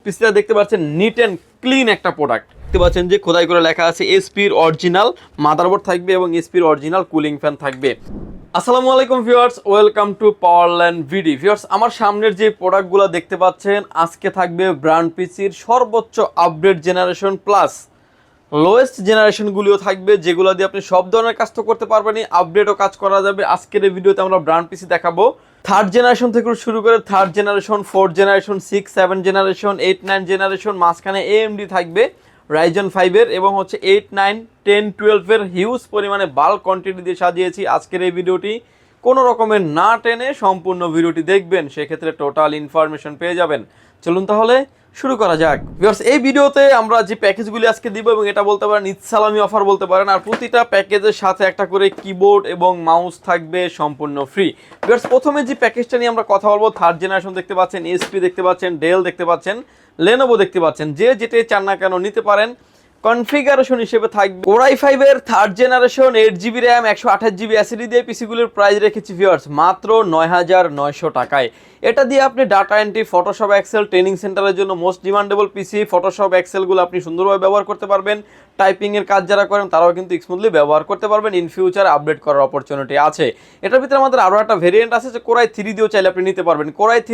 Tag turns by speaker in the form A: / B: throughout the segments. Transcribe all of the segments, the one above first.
A: পিসিটা দেখতে পাচ্ছেন NEET and clean একটা প্রোডাক্ট দেখতে পাচ্ছেন যে খোদাই করে লেখা আছে এসপির অরিজিনাল মাদারবোর্ড থাকবে এবং এসপির অরিজিনাল কুলিং ফ্যান থাকবে। আসসালামু আলাইকুম ভিউয়ার্স, ওয়েলকাম টু পাওয়ারল্যান্ড ভিডি। ভিউয়ার্স, আমার সামনের যে প্রোডাক্টগুলো দেখতে পাচ্ছেন আজকে থাকবে ব্র্যান্ড পিসির সর্বোচ্চ আপডেট জেনারেশন প্লাস লোয়েস্ট জেনারেশনগুলিও থাকবে, যেগুলো দিয়ে আপনি সব ধরনের কাজ তো করতে পারবেন, আপডেটও কাজ করা যাবে। আজকের এই ভিডিওতে আমরা ব্র্যান্ড পিসি দেখাবো থার্ড জেনারেশন থেকে শুরু করে third generation, fourth generation, 6-7 generation, 8-9 generation, মাঝখানে AMD থাকবে রাইজেন 5-এর এবং হচ্ছে 8-9-10-12-এর হিউজ পরিমাণে বাল্ক কোয়ান্টিটি দিয়ে সাজিয়েছি আজকের এই ভিডিওটি। কোনো রকমের না টেনে সম্পূর্ণ ভিডিওটি দেখবেন, সেক্ষেত্রে টোটাল ইনফরমেশন পেয়ে যাবেন। চলুন তাহলে শুরু করা যাক। ভিউয়ার্স, এই ভিডিওতে আমরা যে প্যাকেজগুলি আজকে দিব এবং এটা বলতে পারেন ঈদ সালামি অফার বলতে পারেন, আর প্রতিটা প্যাকেজের সাথে একটা করে কিবোর্ড এবং মাউস থাকবে সম্পূর্ণ ফ্রি। ভিউয়ার্স, প্রথমে যে প্যাকেজটা নিয়ে আমরা কথা বলবো, থার্ড জেনারেশন দেখতে পাচ্ছেন, এসপি দেখতে পাচ্ছেন, ডেল দেখতে পাচ্ছেন, লেনোভো দেখতে পাচ্ছেন, যে যেটাই চান না কেন নিতে পারেন। কনফিগারেশন হিসেবে থাকবে Core i5-এর third generation 8GB RAM 128GB SSD দিয়ে পিসিগুলোর প্রাইস রেখেছি ভিউয়ার্স মাত্র ৯,৯০০ টাকায়। এটা দিয়ে আপনি data entry, Photoshop, Excel, training সেন্টারের জন্য মোস্ট ডিমান্ডেবল পিসি। ফটোশপ, এক্সেলগুলো আপনি সুন্দরভাবে ব্যবহার করতে পারবেন। টাইপিংয়ের কাজ যারা করেন তারাও কিন্তু স্মুথলি ব্যবহার করতে পারবেন। ইন ফিউচারে আপডেট করার অপরচুনিটি আছে। এটার ভিতরে আমাদের আরও একটা ভেরিয়েন্ট আছে যে Core i3 দিয়েও চাইলে আপনি নিতে পারবেন। Core i3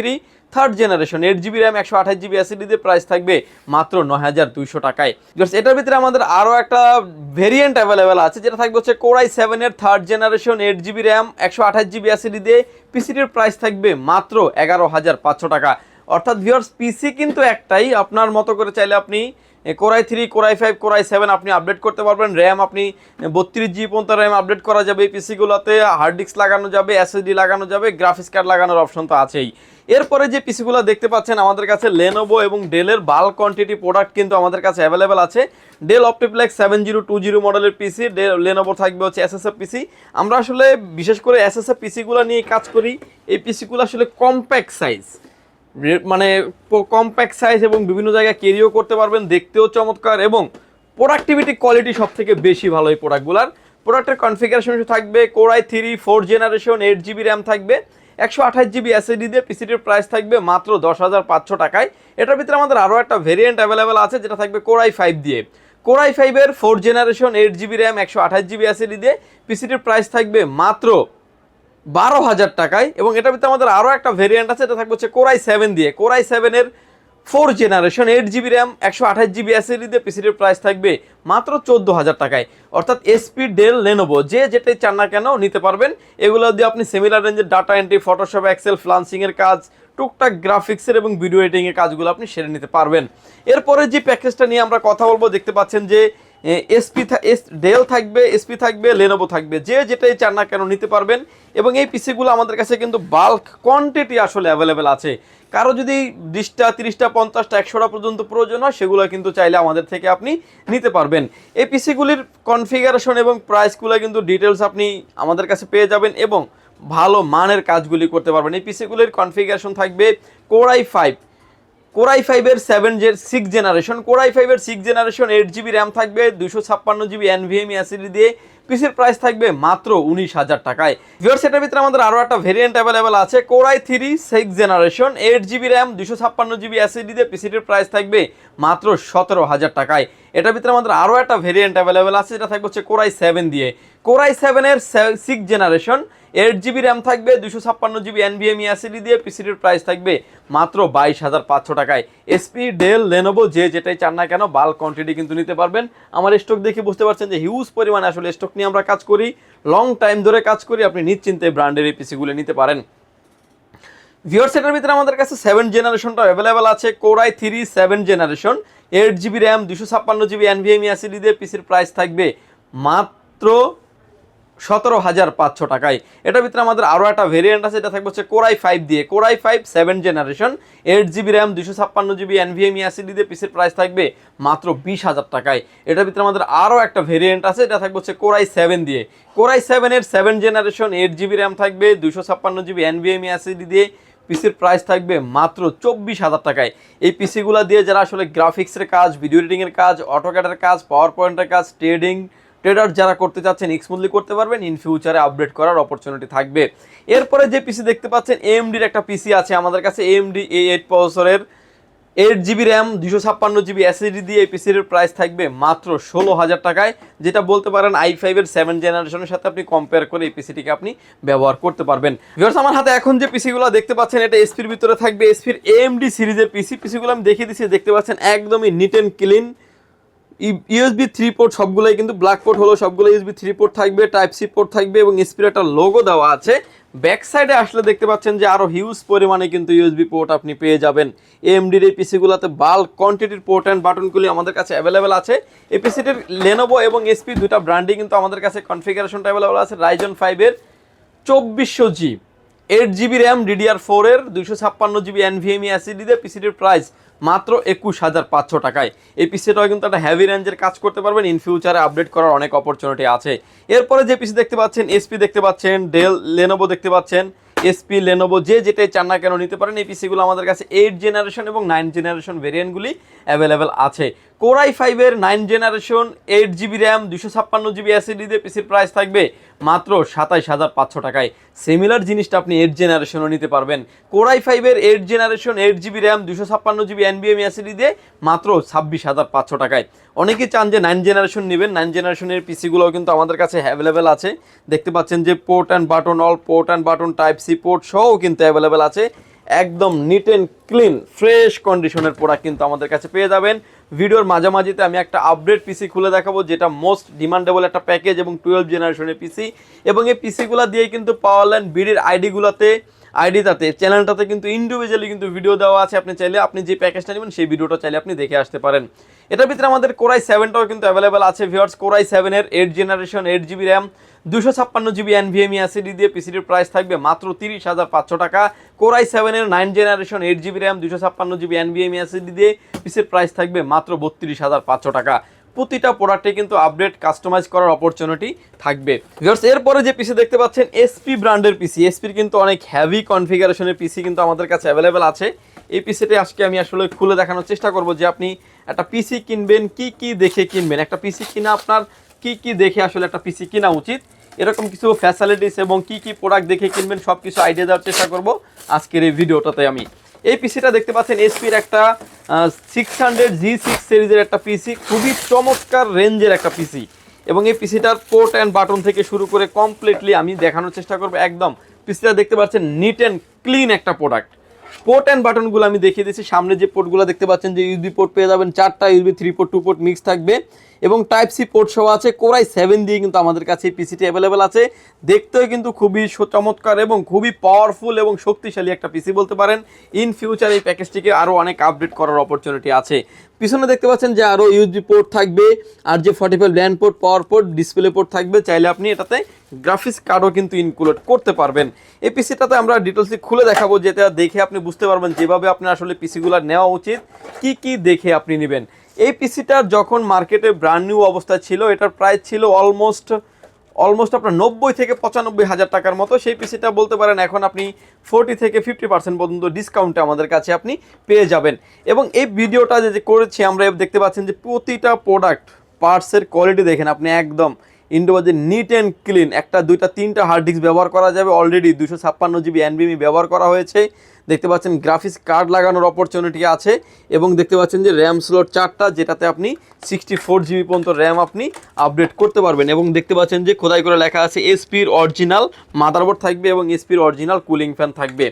A: third generation 8GB RAM 128GB SSD দিয়ে প্রাইস থাকবে মাত্র ৯,২০০ টাকায়। এটার ভিতরে আমাদের আরও একটা ভেরিয়েন্ট অ্যাভেলেবেল আছে, যেটা থাকবে হচ্ছে Core i7-এর third generation 8GB RAM 128GB SSD দিয়ে পিসিটির প্রাইস থাকবে মাত্র 11,৫০০ টাকা। অর্থাৎ ভিউয়ার্স, পিসি কিন্তু একটাই, আপনার মতো করে চাইলে আপনি Core i3, Core i5, Core i7 আপনি আপডেট করতে পারবেন। র্যাম আপনি 32GB পর্যন্ত র্যাম আপডেট করা যাবে এই পিসিগুলোতে। হার্ড ডিস্ক লাগানো যাবে, SSD লাগানো যাবে, গ্রাফিক্স কার্ড লাগানোর অপশন তো আছেই। এরপরে যে পিসিগুলো দেখতে পাচ্ছেন আমাদের কাছে লেনোভো এবং ডেলের বাল্ক কোয়ান্টিটি প্রোডাক্ট কিন্তু আমাদের কাছে অ্যাভেলেবেল আছে। ডেল অপটিপ্লেক্স 7020 মডেলের পিসি, লেনোভো থাকবে হচ্ছে এসএসএফ পিসি। আমরা আসলে বিশেষ করে এসএসএফ পিসিগুলো নিয়ে কাজ করি। এই পিসিগুলো আসলে কম্প্যাক্ট সাইজ, মানে কম্প্যাক্ট সাইজ এবং বিভিন্ন জায়গায় ক্যারিও করতে পারবেন, দেখতেও চমৎকার এবং প্রোডাক্টিভিটি কোয়ালিটি সব থেকে বেশি ভালো এই প্রোডাক্টগুলোর। প্রোডাক্টের কনফিগারেশন থাকবে Core i3 4th generation 8GB RAM থাকবে 128GB SSD দিয়ে পিসিটির প্রাইস থাকবে মাত্র 10,৫০০ টাকায়। এটার ভিতরে আমাদের আরও একটা ভেরিয়েন্ট অ্যাভেলেবেল আছে, যেটা থাকবে Core i5 দিয়ে। Core i5-এর 4th generation 8GB RAM 128GB SSD দিয়ে পিসিটির প্রাইস থাকবে মাত্র 12,০০০ টাকায়। এবং এটার ভিতরে আমাদের আরও একটা ভেরিয়েন্ট আছে, এটা থাকবে হচ্ছে Core i7 দিয়ে। Core i7-এর 4th generation 8GB RAM 128GB SSD দিয়ে পিসিটির প্রাইস থাকবে মাত্র 14,০০০ টাকায়। অর্থাৎ এসপি, ডেল, লেনোভো যে যেটাই চান না কেন নিতে পারবেন। এগুলো দিয়ে আপনি সিমিলার রেঞ্জের ডাটা এন্ট্রি, ফটোশপ, এক্সেল, ফ্লান্সিংয়ের কাজ, টুকটাক গ্রাফিক্সের এবং ভিডিও এডিটিংয়ের কাজগুলো আপনি সেরে নিতে পারবেন। এরপরে যে প্যাকেজটা নিয়ে আমরা কথা বলবো, দেখতে পাচ্ছেন যে ডেল থাকবে, এসপি থাকবে, লেনোভো থাকবে, যে যেটাই চান না কেন নিতে পারবেন। এবং এই পিসিগুলো আমাদের কাছে কিন্তু বাল্ক কোয়ান্টিটি আসলে অ্যাভেলেবেল আছে। কারো যদি 20টা, 30টা, 50টা, 100টা পর্যন্ত প্রয়োজন হয়, সেগুলো কিন্তু চাইলে আমাদের থেকে আপনি নিতে পারবেন। এই পিসিগুলির কনফিগারেশন এবং প্রাইসগুলো কিন্তু ডিটেলস আপনি আমাদের কাছে পেয়ে যাবেন এবং ভালো মানের কাজগুলি করতে পারবেন। এই পিসিগুলির কনফিগারেশন থাকবে Core i5-এর 6th generation, Core i5-এর 6th generation 8GB RAM থাকবে 256GB NVMe SSD দিয়ে পিসির প্রাইস থাকবে মাত্র 19,০০০ টাকায়। ভিউয়ার্স, এটার ভিতরে আমাদের আরও একটা ভেরিয়েন্ট অ্যাভেলেবেল আছে, Core i3 6th generation 8GB RAM 256GB SSD দিয়ে পিসিটির প্রাইস থাকবে মাত্র 17,০০০ টাকায়। এটার ভিতরে আমাদের আরও একটা ভেরিয়েন্ট অ্যাভেলেবেল আছে, যেটা থাকবে হচ্ছে Core i7 দিয়ে। Core i7-এর 6th generation 8GB RAM থাকবে 256GB NVMe SSD দিয়ে পিসিটির প্রাইস থাকবে মাত্র 22,৫০০ টাকায়। এসপি, ডেল, লেনোভো যে যেটাই চান না কেন বাল্ক কোয়ান্টিটি কিন্তু নিতে পারবেন। আমার স্টক দেখে বুঝতে পারছেন যে হিউজ পরিমাণে আসলে স্টক নিয়ে আমরা কাজ করি, লং টাইম ধরে কাজ করি। আপনি নিশ্চিন্তে ব্র্যান্ডের এই পিসিগুলো নিতে পারেন। ভিউয়ার্স, এটার ভিতরে আমাদের কাছে 7th জেনারেশনটা অ্যাভেলেবেল আছে, Core i3 7th generation 8GB RAM 256GB NVMe SSD দিয়ে পিসির প্রাইস থাকবে মাত্র 17,৫০০ টাকায়। এটার ভিতরে আমাদের আরও একটা ভেরিয়েন্ট আছে, এটা থাকবে হচ্ছে Core i5 দিয়ে। Core i5 7th generation 8GB RAM 256GB NVMe SSD দিয়ে পিসির প্রাইস থাকবে মাত্র 20,০০০ টাকায়। এটার ভিতরে আমাদের আরও একটা ভেরিয়েন্ট আছে, এটা থাকবে হচ্ছে Core i7 দিয়ে। Core i7-এর 7th generation 8GB RAM থাকবে 256GB NVMe SSD দিয়ে পিসির প্রাইস থাকবে মাত্র 24,০০০ টাকায়। এই পিসিগুলো দিয়ে যারা আসলে গ্রাফিক্সের কাজ, ভিডিও এডিটিংয়ের কাজ, অটোক্যাডের কাজ, পাওয়ার পয়েন্টের কাজ, ট্রেডার যারা করতে চাচ্ছেন স্মুথলি করতে পারবেন। ইন ফিউচারে আপডেট করার অপরচুনিটি থাকবে। এরপরে যে পিসি দেখতে পাচ্ছেন AMD-র একটা পিসি আছে আমাদের কাছে, AMD A8 প্রসেসরের 8 GB র্যাম 256 GB SSD দিয়ে এই পিসির প্রাইস থাকবে মাত্র 16,000 টাকায়, যেটা বলতে পারেন i5 এর 7 জেনারেশনের সাথে আপনি কম্পেয়ার করে এই পিসিটিকে আপনি ব্যবহার করতে পারবেন। ভিউয়ার্স, আমার হাতে এখন যে পিসিগুলো দেখতে পাচ্ছেন এটা এসপির ভিতরে থাকবে, এসপির AMD সিরিজের পিসিগুলো আমি দেখিয়ে দিচ্ছি, দেখতে পাচ্ছেন একদমই neat and clean. USB 3 port সবগুলোই কিন্তু ব্ল্যাক পোর্ট হলো, সবগুলো ইউএসবি 3 পোর্ট থাকবে, টাইপ সি পোর্ট থাকবে এবং এসপির একটা লোগো দেওয়া আছে। ব্যাক সাইডে আসলে দেখতে পাচ্ছেন যে আরো হিউজ পরিমাণে কিন্তু ইউএসবি পোর্ট আপনি পেয়ে যাবেন। এএমডির এই পিসিগুলোতে বাল্ক কোয়ান্টিটির পোর্ট অ্যান্ড বাটনগুলি আমাদের কাছে অ্যাভেলেবেল আছে। এই পিসিটির লেনোভো এবং এসপি দুটা ব্র্যান্ডই কিন্তু আমাদের কাছে কনফিগারেশনটা অ্যাভেলেবেল আছে। রাইজন 5 এর 2400G 8 GB র্যাম DDR4 এর 256 GB NVMe SSD দিয়ে পিসিটির প্রাইস মাত্র 21,500 টাকায়। এই পিসিটাও কিন্তু একটা হেভি রেঞ্জের কাজ করতে পারবেন, ইন ফিউচারে আপডেট করার অনেক অপরচুনিটি আছে। এরপরে যে পিসি দেখতে পাচ্ছেন, এসপি দেখতে পাচ্ছেন, ডেল, লেনোভো দেখতে পাচ্ছেন, এসপি, লেনোভো যেটাই চান না কেন নিতে পারেন। এই পিসিগুলো আমাদের কাছে 8 জেনারেশন এবং 9 জেনারেশন ভেরিয়েন্টগুলি অ্যাভেলেবেল আছে। Core i5 এর 9 generation 8 GB RAM 256 GB SSD দিয়ে পিসির প্রাইস থাকবে মাত্র 27,500 টাকায়। সিমিলার জিনিসটা আপনি 8 জেনারেশনও নিতে পারবেন। Core i5 এর 8 generation 8 GB RAM 256 GB NVMe SSD দিয়ে মাত্র 26,500 টাকায়। অনেকেই চান যে 9 জেনারেশন নেবেন, 9 জেনারেশনের পিসিগুলোও কিন্তু আমাদের কাছে অ্যাভেলেবেল আছে। দেখতে পাচ্ছেন যে port and button, all port and button, type C port সহও কিন্তু অ্যাভেলেবেল আছে। একদম নিট অ্যান্ড ক্লিন ফ্রেশ কন্ডিশনের প্রোডাক্ট কিন্তু আমাদের কাছে পেয়ে যাবেন। ভিডিওর মাঝামাঝিতে আমি একটা আপডেট পিসি খুলে দেখাবো, যেটা মোস্ট ডিমান্ডেবল একটা প্যাকেজ এবং 12 জেনারেশনের পিসি। এবং এই পিসিগুলো দিয়ে কিন্তু পাওয়ারল্যান্ড বিডির আইডিটাতে চ্যানেলটাতে কিন্তু ইন্ডিভিজুয়ালি কিন্তু ভিডিও দেওয়া আছে। আপনি চাইলে আপনি যে প্যাকেজটা নেবেন সেই ভিডিওটা চাইলে আপনি দেখে আসতে পারেন। এটার ভিতরে আমাদের Core i7টাও কিন্তু অ্যাভেলেবেল আছে। ভিউয়ার্স, Core i7 এর 8 generation 8 GB RAM 256 GB NVMe SSD দিয়ে পিসিটির প্রাইস থাকবে মাত্র 30,500 টাকা। Core i7 এর 9 generation 8 GB RAM 256 GB NVMe SSD দিয়ে পিসির প্রাইস থাকবে মাত্র 32,500 টাকা। প্রতিটা প্রোডাক্টে কিন্তু আপডেট কাস্টমাইজ করার অপরচুনিটি থাকবে। ভিউয়ার্স, এরপরে যে পিসি দেখতে পাচ্ছেন এসপি ব্র্যান্ডের পিসি। এসপির কিন্তু অনেক হেভি কনফিগারেশনের পিসি কিন্তু আমাদের কাছে অ্যাভেলেবেল আছে। এই পিসিটা আজকে আমি আসলে খুলে দেখানোর চেষ্টা করব যে আপনি একটা পিসি কিনবেন কি কি দেখে কিনবেন, একটা পিসি কিনা আপনার কি কি দেখে আসলে একটা পিসি কিনা উচিত, এরকম কিছু ফ্যাসিলিটিস এবং কি কি প্রোডাক্ট দেখে কিনবেন সব কিছু আইডিয়া দেওয়ার চেষ্টা করব আজকের এই ভিডিওটাতে। আমি এই পিসিটা দেখতে পাচ্ছেন এসপির একটা 600G6 সিরিজের একটা পিসি, খুবই চমৎকার রেঞ্জের একটা পিসি। এবং এই পিসিটার পোর্ট অ্যান্ড বাটন থেকে শুরু করে কমপ্লিটলি আমি দেখানোর চেষ্টা করব। একদম পিসিটা দেখতে পাচ্ছেন নিট অ্যান্ড ক্লিন একটা প্রোডাক্ট। পোর্ট অ্যান্ড বাটনগুলো আমি দেখিয়ে দিচ্ছি। সামনে যে পোর্টগুলো দেখতে পাচ্ছেন যে ইউএসবি পোর্ট পেয়ে যাবেন 4টা, ইউএসবি 3 পোর্ট 2 পোর্ট মিক্স থাকবে এবং টাইপ সি পোর্ট সহ আছে। Core i7 দিয়ে কিন্তু আমাদের কাছে এই পিসিটি অ্যাভেলেবেল আছে। দেখতেও কিন্তু খুবই চমৎকার এবং খুবই পাওয়ারফুল এবং শক্তিশালী একটা পিসি বলতে পারেন। ইন ফিউচার এই প্যাকেজটিকে আরও অনেক আপডেট করার অপরচুনিটি আছে। পিছনে দেখতে পাচ্ছেন যে আরও ইউএসবি পোর্ট থাকবে, আর যে 45 ল্যান্ড পোর্ট, পাওয়ার পোর্ট, ডিসপ্লে পোর্ট থাকবে। চাইলে আপনি এটাতে গ্রাফিক্স কার্ডও কিন্তু ইনক্লুড করতে পারবেন। এই পিসিটাতে আমরা ডিটেলসে খুলে দেখাবো, যেটা দেখে আপনি বুঝতে পারবেন যেভাবে আপনার আসলে পিসিগুলো নেওয়া উচিত, কি কি দেখে আপনি নেবেন। এই পিসিটার যখন মার্কেটে ব্র্যান্ড নিউ অবস্থায় ছিল, এটার প্রাইস ছিল অলমোস্ট আপনার 90 থেকে 95 হাজার টাকার মতো। সেই পিসিটা বলতে পারেন এখন আপনি 40 থেকে 50% পর্যন্ত ডিসকাউন্টে আমাদের কাছে আপনি পেয়ে যাবেন। এবং এই ভিডিওটা যে করেছি আমরা, দেখতে পাচ্ছেন যে প্রতিটা প্রোডাক্ট পার্টসের কোয়ালিটি দেখেন আপনি, একদম ইন্ডোবাজে নিট অ্যান্ড ক্লিন। একটা, দুইটা, তিনটা হার্ড ডিস্ক ব্যবহার করা যাবে। অলরেডি 256 GB NVMe ব্যবহার করা হয়েছে। দেখতে পাচ্ছেন গ্রাফিক্স কার্ড লাগানোর অপরচুনিটি আছে এবং দেখতে পাচ্ছেন যে র্যাম স্লট 4টা, যেটাতে আপনি 64 GB পর্যন্ত র্যাম আপনি আপডেট করতে পারবেন। এবং দেখতে পাচ্ছেন যে খোদাই করে লেখা আছে এসপির অরিজিনাল মাদারবোর্ড থাকবে এবং এসপির অরিজিনাল কুলিং ফ্যান থাকবে।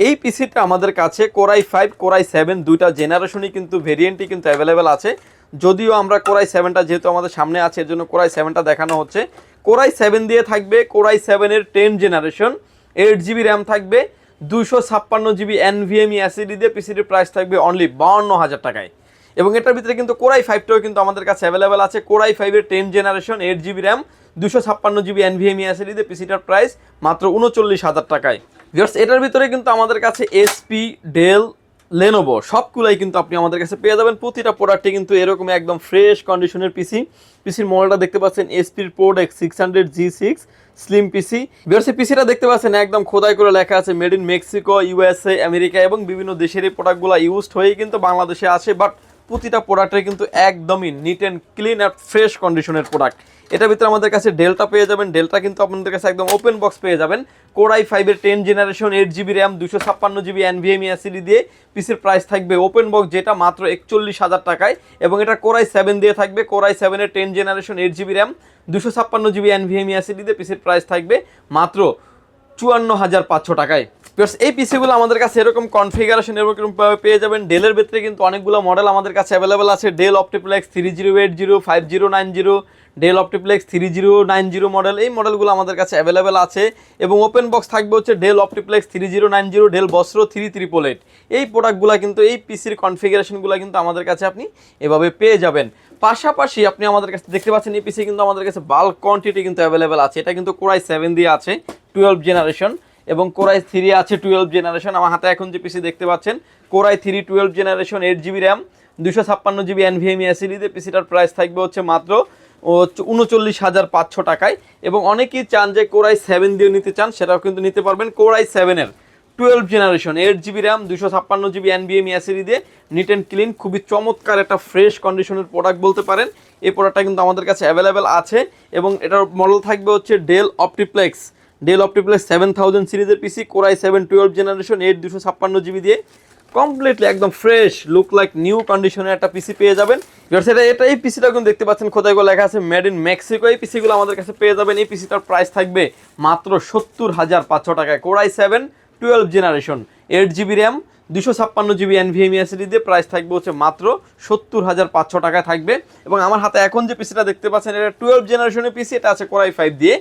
A: এই পিসিটা আমাদের কাছে Core i5, Core i7 দুইটা জেনারেশনই কিন্তু ভেরিয়েন্টই কিন্তু অ্যাভেলেবেল আছে। যদিও আমরা Core i7টা যেহেতু আমাদের সামনে আছে, এর জন্য Core i7টা দেখানো হচ্ছে। Core i7 দিয়ে থাকবে Core i7 এর 10 জেনারেশন 8 GB র্যাম থাকবে 256 GB NVMe SSD দিয়ে পিসিটির প্রাইস থাকবে অনলি 52,000 টাকায়। এবং এটার ভিতরে কিন্তু Core i5টাও কিন্তু আমাদের কাছে অ্যাভেলেবেল আছে। Core i5 এর 10 generation 8 GB RAM 256 GB NVMe SSD দিয়ে পিসিটার প্রাইস মাত্র 39,000 টাকায়। ভিউয়ার্স, এটার ভিতরে কিন্তু আমাদের কাছে এসপি, ডেল, লেনোভো সবগুলাই কিন্তু আপনি আমাদের কাছে পেয়ে যাবেন। প্রতিটা প্রোডাক্টে কিন্তু এরকম একদম ফ্রেশ কন্ডিশনের পিসির মডেলটা দেখতে পাচ্ছেন এসপির প্রোডাক্ট 600G6 স্লিম পিসি। ভিউয়ার্স, পিসিটা দেখতে পাচ্ছেন একদম খোদাই করে লেখা আছে made in Mexico, USA, America এবং বিভিন্ন দেশের এই প্রোডাক্টগুলো ইউজড হয়েই কিন্তু বাংলাদেশে আসে। বাট প্রতিটা প্রোডাক্টে কিন্তু একদমই নিট অ্যান্ড ক্লিন আর ফ্রেশ কন্ডিশনের প্রোডাক্ট। এটার ভিতরে আমাদের কাছে ডেলটা পেয়ে যাবেন, ডেলটা কিন্তু আপনাদের কাছে একদম ওপেন বক্স পেয়ে যাবেন। কোর i5 এর 10 generation 8GB RAM 256GB NVMe SSD দিয়ে পিসির প্রাইস থাকবে ওপেন বক্স যেটা মাত্র 41,000 টাকায়, এবং এটা কোর i7 দিয়ে থাকবে। কোর i7 এর 10 generation 8GB RAM 256GB NVMe SSD দিয়ে পিসির প্রাইস থাকবে মাত্র 54,500 টাকায়। এই পিসিগুলো আমাদের কাছে এরকম কনফিগারেশন এরকম পেয়ে যাবেন। ডেলের ভিতরে কিন্তু অনেকগুলো মডেল আমাদের কাছে অ্যাভেলেবেল আছে। Del OptiPlex 3080, 5090, del OptiPlex 3090 model, এই মডেলগুলো আমাদের কাছে অ্যাভেলেবেল আছে। এবং ওপেন বক্স থাকবে হচ্ছে ডেল অপটিপ্লেক্স 3090, ডেল বস্ত্র 3888। এই প্রোডাক্টগুলো কিন্তু এই পিসির কনফিগারেশনগুলো কিন্তু আমাদের কাছে আপনি এভাবে পেয়ে যাবেন। পাশাপাশি আপনি আমাদের কাছে দেখতে পাচ্ছেন এই পিসি কিন্তু আমাদের কাছে বাল্ক কোয়ান্টিটি কিন্তু অ্যাভেলেবেল আছে। এটা কিন্তু কোর i7 দিয়ে আছে 12 জেনারেশন, এবং কোর i3 আছে 12 জেনারেশন। আমার হাতে এখন যে পিসি দেখতে পাচ্ছেন core i3 12 generation 8GB RAM 256GB NVMe SSD দিয়ে পিসিটার প্রাইস থাকবে হচ্ছে মাত্র 39,500 টাকায়। এবং অনেকেই চান যে কোর i7 দিয়ে নিতে চান, সেটাও কিন্তু নিতে পারবেন। কোর i7 এর 12 generation 8GB RAM 256GB NVMe SSD দিয়ে নিট অ্যান্ড ক্লিন খুবই চমৎকার একটা ফ্রেশ কন্ডিশনের প্রোডাক্ট বলতে পারেন। এই প্রোডাক্টটা কিন্তু আমাদের কাছে অ্যাভেলেবেল আছে। এবং এটার মডেল থাকবে হচ্ছে ডেল অপটিপ্লেক্স 7000 সিরিজের পিসি, কোর i7 12 জেনারেশন 8 256GB দিয়ে কমপ্লিটলি একদম ফ্রেশ লুক লাইক নিউ কন্ডিশনের একটা পিসি পেয়ে যাবেন। এই পিসিটা কিন্তু দেখতে পাচ্ছেন খোদাই করে লেখা আছে মেড ইন মেক্সিকো। এই পিসিগুলো আমাদের কাছে পেয়ে যাবেন। এই পিসিটার প্রাইস থাকবে মাত্র 70,500 টাকায়। Core i7 12 generation 8GB RAM 256GB NVMe SSD দিয়ে প্রাইস থাকবে হচ্ছে মাত্র 70,500 টাকায় থাকবে। এবং আমার হাতে এখন যে পিসিটা দেখতে পাচ্ছেন এটা 12 জেনারেশনের পিসি, এটা আছে কোর i5 দিয়ে।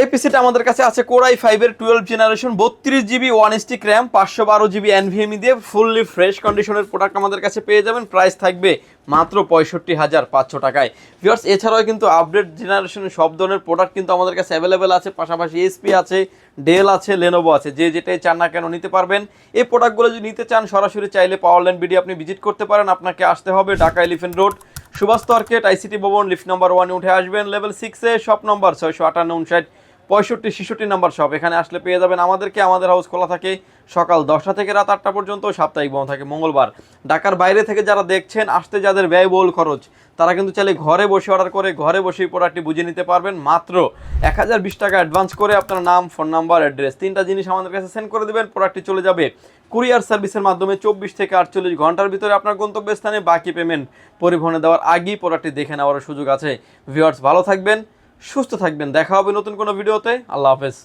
A: এই পিসিটা আমাদের কাছে আছে কোর i5 এর 12 generation 32GB 1 stick RAM 512GB NVMe দিয়ে ফুললি ফ্রেশ কন্ডিশনের প্রোডাক্ট আমাদের কাছে পেয়ে যাবেন। প্রাইস থাকবে মাত্র 65,500 টাকায়। ভিউয়ার্স এছাড়াও কিন্তু আপডেট জেনারেশনের সব ধরনের প্রোডাক্ট কিন্তু আমাদের কাছে অ্যাভেলেবেল আছে। পাশাপাশি এসপি আছে, ডেল আছে, লেনোভো আছে, যে যেটাই চান না কেন নিতে পারবেন। এই প্রোডাক্টগুলো যদি নিতে চান সরাসরি চাইলে পাওয়ারল্যান্ড বিডি আপনি ভিজিট করতে পারেন। আপনাকে আসতে হবে Dhaka elephant road Subhash market ICT ভবন লিফট নাম্বার 1 উঠে আসবেন। লেভেল 6 এ শপ নাম্বার 658 65 66 নাম্বার শপ। এখানে আসলে পেয়ে যাবেন আমাদেরকে। আমাদের হাউস খোলা থাকে সকাল 10টা থেকে রাত 8টা পর্যন্ত, সাপ্তাহিক বন্ধ থাকে মঙ্গলবার। ঢাকার বাইরে থেকে যারা দেখছেন, আসতে যাদের ব্যয়বহুল খরচ, তারা কিন্তু চাইলে ঘরে বসে অর্ডার করে ঘরে বসেই প্রোডাক্টটি বুঝে নিতে পারবেন। মাত্র 1020 টাকা অ্যাডভান্স করে আপনার নাম, ফোন নাম্বার, অ্যাড্রেস 3টা জিনিস আমাদের কাছে সেন্ড করে দেবেন। প্রোডাক্টটি চলে যাবে কুরিয়ার সার্ভিসের মাধ্যমে 24 থেকে 48 ঘন্টার ভিতরে আপনার গন্তব্যস্থানে। বাকি পেমেন্ট পরিবহনে দেওয়ার আগেই প্রোডাক্টটি দেখে নেওয়ার সুযোগ আছে। ভিউয়ার্স ভালো থাকবেন, সুস্থ থাকবেন, দেখা হবে নতুন কোনো ভিডিওতে। আল্লাহ হাফেজ।